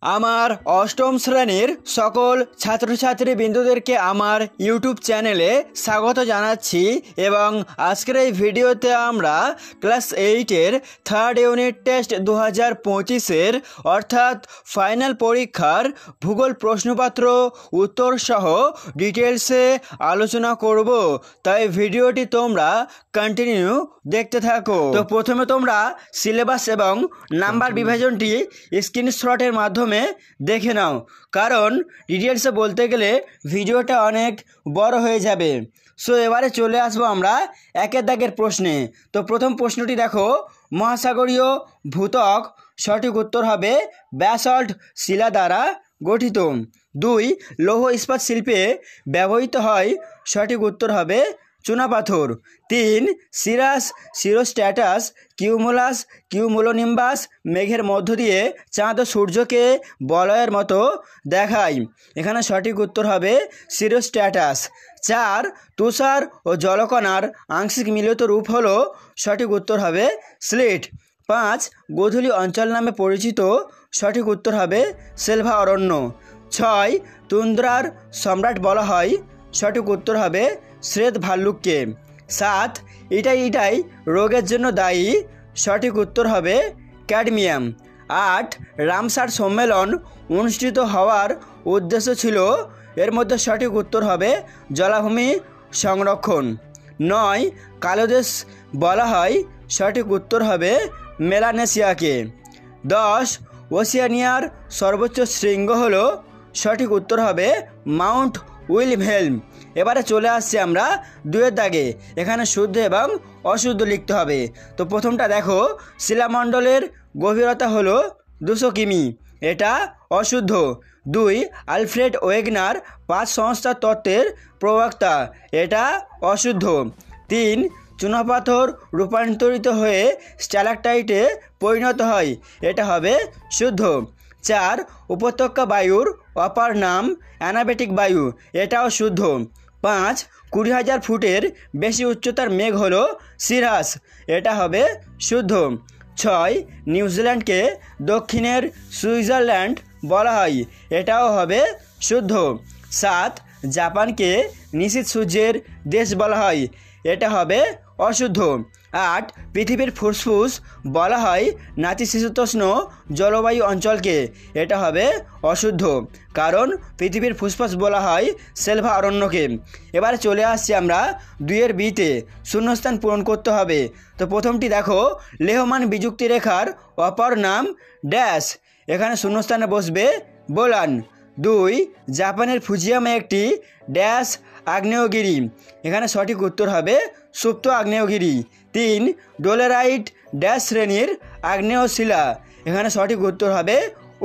আমার অষ্টম শ্রেণীর সকল ছাত্রছাত্রী বিন্দুদেরকে আমার ইউটিউব চ্যানেলে স্বাগত জানাচ্ছি এবং আজকের এই ভিডিওতে আমরা ক্লাস 8-এর থার্ড ইউনিট টেস্ট 2025-এর অর্থাৎ ফাইনাল পরীক্ষার ভূগোল প্রশ্নপত্র উত্তর সহ ডিটেলসে আলোচনা করব। তাই ভিডিওটি তোমরা কন্টিনিউ দেখতে থাকো। তো প্রথমে তোমরা সিলেবাস এবং নাম্বার বিভাজনটি স্ক্রিনশটের মাধ্যমে দেখে নাও, কারণ ডিটেলসে বলতে গেলে ভিডিওটা অনেক বড় হয়ে যাবে। সো এবারে চলে আসবো আমরা একের দাগের প্রশ্নে। তো প্রথম প্রশ্নটি দেখো, মহাসাগরীয় ভূত্বক সঠিক উত্তর হবে ব্যাসল্ট শিলা দ্বারা গঠিত। 2. লৌহ ইস্পাত শিল্পে ব্যবহৃত হয়, সঠিক উত্তর হবে চুনাপাথর। 3. সিরাস সিরোস্ট্যাটাস কিউমুলাস কিউমুলোনিম্বাস মেঘের মধ্য দিয়ে চাঁদ ও সূর্যকে বলয়ের মতো দেখায়, এখানে সঠিক উত্তর হবে সিরোস্ট্যাটাস। 4. তুষার ও জলকণার আংশিক মিলিত রূপ হলো, সঠিক উত্তর হবে স্লিট। 5. গোধূলি অঞ্চল নামে পরিচিত, সঠিক উত্তর হবে সেলভা অরণ্য। 6. তুন্দ্রার সম্রাট বলা হয়, সঠিক উত্তর হবে শ্বেত ভাল্লুককে। 7. ইটাই রোগের জন্য দায়ী, সঠিক উত্তর হবে ক্যাডমিয়াম। 8. রামসার সম্মেলন অনুষ্ঠিত হওয়ার উদ্দেশ্য ছিল, এর মধ্যে সঠিক উত্তর হবে জলাভূমি সংরক্ষণ। 9. কালোদেশ বলা হয়, সঠিক উত্তর হবে মেলানেশিয়াকে। 10. ওসিয়ানিয়ার সর্বোচ্চ শৃঙ্গ হলো, সঠিক উত্তর হবে মাউন্ট উইলহেলম। এবারে চলে আসছি আমরা 2-এর দাগে, এখানে শুদ্ধ এবং অশুদ্ধ লিখতে হবে। তো প্রথমটা দেখো, শিলামণ্ডলের গভীরতা হলো 200 কিমি, এটা অশুদ্ধ। 2. আলফ্রেড ওয়েগনার 5 সংস্থার তত্ত্বের প্রবক্তা, এটা অশুদ্ধ। 3. চুনাপাথর রূপান্তরিত হয়ে স্ট্যালাকটাইটে পরিণত হয়, এটা হবে শুদ্ধ। 4. উপত্যকা বায়ুর অপার নাম অ্যানাবেটিক বায়ু, এটাও শুদ্ধ। 5. 20,000 ফুটের বেশি উচ্চতার মেঘ হলো সিরাস, এটা হবে শুদ্ধ। 6. নিউজিল্যান্ডকে দক্ষিণের সুইজারল্যান্ড বলা হয়, এটাও হবে শুদ্ধ। 7. জাপানকে নিশীথ সূর্যের দেশ বলা হয়, এটা হবে অশুদ্ধ। 8. পৃথিবীর ফুসফুস বলা হয় নাতিশীতোষ্ণ জলবায়ু অঞ্চলকে, এটা হবে অশুদ্ধ, কারণ পৃথিবীর ফুসফুস বলা হয় সেলভা অরণ্যকে। এবারে চলে আসছি আমরা 2-এর বিতে, শূন্যস্থান পূরণ করতে হবে। তো প্রথমটি দেখো, লেহমান বিযুক্তি রেখার অপর নাম ড্যাশ, এখানে শূন্যস্থানে বসবে বোলান। 2. জাপানের ফুজিয়ামা একটি ড্যাশ আগ্নেয়গিরি, এখানে সঠিক উত্তর হবে সুপ্ত আগ্নেয়গিরি। 3. ডোলেরাইট ড্যাশ শ্রেণীর আগ্নেয়শিলা, এখানে সঠিক উত্তর হবে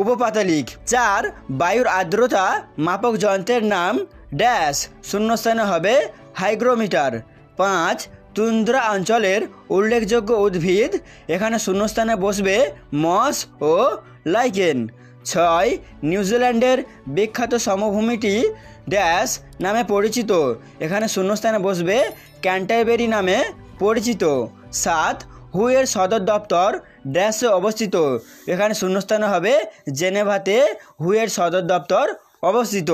উপপাতালিক। 4. বায়ুর আর্দ্রতা মাপক যন্ত্রের নাম ড্যাশ, শূন্যস্থানে হবে হাইগ্রোমিটার। 5. তুন্দ্রা অঞ্চলের উল্লেখযোগ্য উদ্ভিদ, এখানে শূন্যস্থানে বসবে মস ও লাইকেন। 6. নিউজিল্যান্ডের বিখ্যাত সমভূমিটি ড্যাশ নামে পরিচিত, এখানে শূন্যস্থানে বসবে ক্যান্টারবেরি নামে পরিচিত। 7. হুয়ের সদর দপ্তর ড্যাশে অবস্থিত, এখানে শূন্যস্থানে হবে জেনেভাতে হুয়ের সদর দপ্তর অবস্থিত।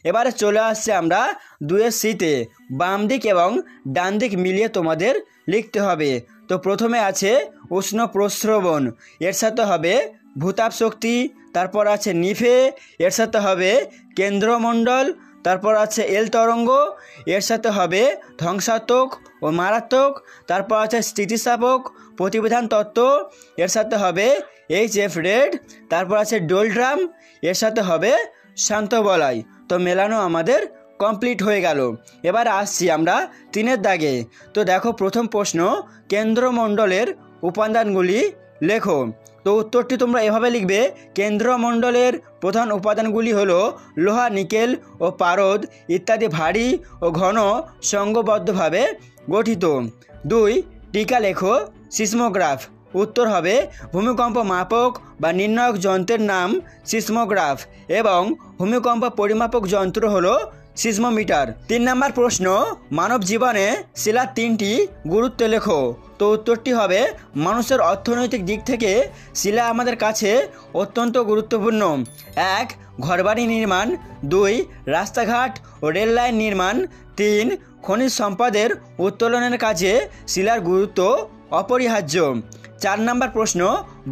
এবারে চলে আসছে আমরা 2-এর সিতে, বাম দিক এবং ডান দিক মিলিয়ে তোমাদের লিখতে হবে। তো প্রথমে আছে উষ্ণ প্রস্রবণ, এর সাথে হবে ভূতাপ শক্তি, তারপর আছে নিফে, এর সাথে হবে কেন্দ্রমণ্ডল, তারপর আছে এল তরঙ্গ, এর সাথে হবে ধ্বংসাত্মক ও মারাত্মক, তারপর আছে স্থিতিস্থাপক প্রতিবিধান তত্ত্ব, এর সাথে হবে HF রেড, তারপর আছে ডোলড্রাম, এর সাথে হবে শান্ত বলয়। তো মেলানো আমাদের কমপ্লিট হয়ে গেল। এবার আসছি আমরা 3-এর দাগে। তো দেখো প্রথম প্রশ্ন, কেন্দ্রমণ্ডলের উপাদানগুলি লেখো। তো উত্তরটি তোমরা এভাবে লিখবে, কেন্দ্রমণ্ডলের প্রধান উপাদানগুলি হলো লোহা, নিকেল ও পারদ ইত্যাদি ভারী ও ঘন সংঘবদ্ধভাবে গঠিত। 2. টিকা লেখো, সিসমোগ্রাফ, উত্তর হবে ভূমিকম্প মাপক বা নির্ণায়ক যন্ত্রের নাম সিসমোগ্রাফ এবং ভূমিকম্প পরিমাপক যন্ত্র হলো সিসমোমিটার। 3 নম্বর প্রশ্ন, মানব জীবনে শিলার 3টি গুরুত্ব লেখো। তো উত্তরটি হবে, মানুষের অর্থনৈতিক দিক থেকে শিলা আমাদের কাছে অত্যন্ত গুরুত্বপূর্ণ। 1. ঘরবাড়ি নির্মাণ, 2. রাস্তাঘাট ও রেল লাইন নির্মাণ, 3. খনিজ সম্পদের উত্তোলনের কাজে শিলার গুরুত্ব অপরিহার্য। 4 নম্বর প্রশ্ন,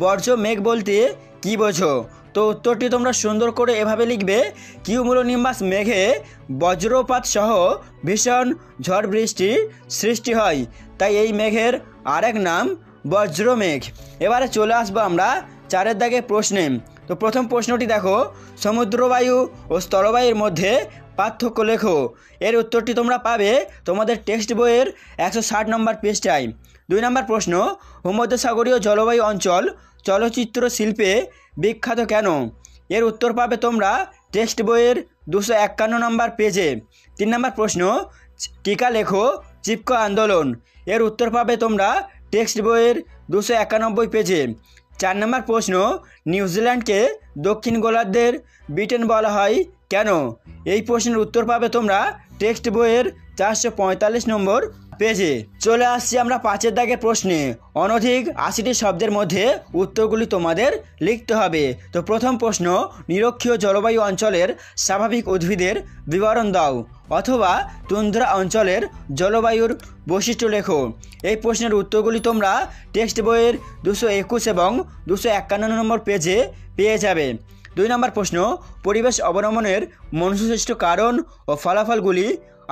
বর্জ্য মেঘ বলতে কী বোঝো? তো উত্তরটি তোমরা সুন্দর করে এভাবে লিখবে, কিউমুলোনিম্বাস মেঘে বজ্রপাত সহ ভীষণ ঝড় বৃষ্টির সৃষ্টি হয়, তাই এই মেঘের আরেক নাম বজ্রমেঘ। এবারে চলে আসবো আমরা 4 দাগের প্রশ্নে। তো প্রথম প্রশ্নটি দেখো, সমুদ্রবায়ু ও স্থলবায়ুর মধ্যে পার্থক্য লেখো। এর উত্তরটি তোমরা পাবে তোমাদের টেক্সট বইয়ের 160 নম্বর পৃষ্ঠায়। 2 নম্বর প্রশ্ন, ভূমধ্যসাগরীয় জলবায়ু অঞ্চল চলচ্চিত্র শিল্পে বিখ্যাত কেন? এর উত্তর পাবে তোমরা টেক্সট বইয়ের 251 নম্বর পেজে। 3 নম্বর প্রশ্ন, টিকা লেখো চিপকো আন্দোলন। এর উত্তর পাবে তোমরা টেক্সট বইয়ের 291 পেজে। 4 নম্বর প্রশ্ন, নিউজিল্যান্ডকে দক্ষিণ গোলার্ধের ব্রিটেন বলা হয় কেন? এই প্রশ্নের উত্তর পাবে তোমরা টেক্সট বইয়ের 445 নম্বর পেজে। চলে আসছি আমরা 5 দাগের প্রশ্নে। অনধিক 80টি শব্দের মধ্যে উত্তরগুলি তোমাদের লিখতে হবে। তো প্রথম প্রশ্ন, নিরক্ষীয় জলবায়ু অঞ্চলের স্বাভাবিক উদ্ভিদের বিবরণ দাও, অথবা তুন্দ্রা অঞ্চলের জলবায়ুর বৈশিষ্ট্য লেখো। এই প্রশ্নের উত্তরগুলি তোমরা টেক্সট বইয়ের 221 এবং 251 নম্বর পেজে পেয়ে যাবে। 2 নম্বর প্রশ্ন, পরিবেশ অবনমনের মনুষ্যসৃষ্ট কারণ ও ফলাফলগুলি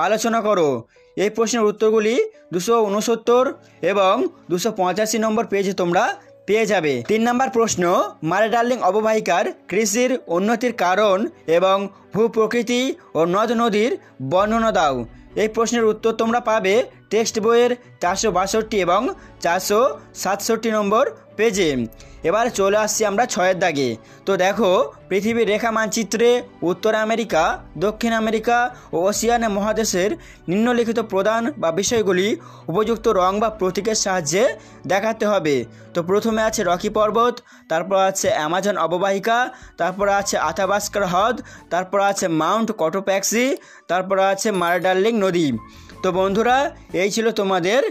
আলোচনা করো। এই প্রশ্নের উত্তরগুলি 269 এবং 285 নম্বর পেজে তোমরা পেয়ে যাবে। 3 নম্বর প্রশ্ন, মারে ডার্লিং অববাহিকার কৃষির উন্নতির কারণ এবং ভূপ্রকৃতি ও নদ নদীর বর্ণনা দাও। এই প্রশ্নের উত্তর তোমরা পাবে টেক্সট বইয়ের 462 এবং 467 নম্বর পেজে। এবার চলে আসছি আমরা 6 দাগে। তো দেখো, পৃথিবীর রেখা মানচিত্রে উত্তর আমেরিকা, দক্ষিণ আমেরিকা ও ওশিয়ানা মহাদেশের নিম্নলিখিত প্রধান বা বিষয়গুলি উপযুক্ত রং বা প্রতীকের সাহায্যে দেখাতে হবে। তো প্রথমে আছে রকি পর্বত, তারপর আছে অ্যামাজন অববাহিকা, তারপর আছে আথাবাস্কার হ্রদ, তারপর আছে মাউন্ট কটোপ্যাক্সি, তারপর আছে মারে ডার্লিং নদী। তো বন্ধুরা, এই ছিল তোমাদের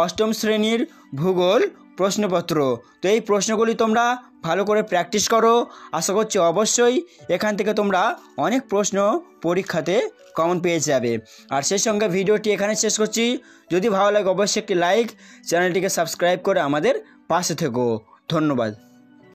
8ম শ্রেণীর ভূগোল প্রশ্নপত্র। তো এই প্রশ্নগুলি তোমরা ভালো করে প্র্যাকটিস করো। আশা করছি অবশ্যই এখান থেকে তোমরা অনেক প্রশ্ন পরীক্ষাতে কমন পেয়ে যাবে। আর সেই সঙ্গে ভিডিওটি এখানে শেষ করছি। যদি ভালো লাগে অবশ্যই একটি লাইক, চ্যানেলটিকে সাবস্ক্রাইব করে আমাদের পাশে থেকো। ধন্যবাদ।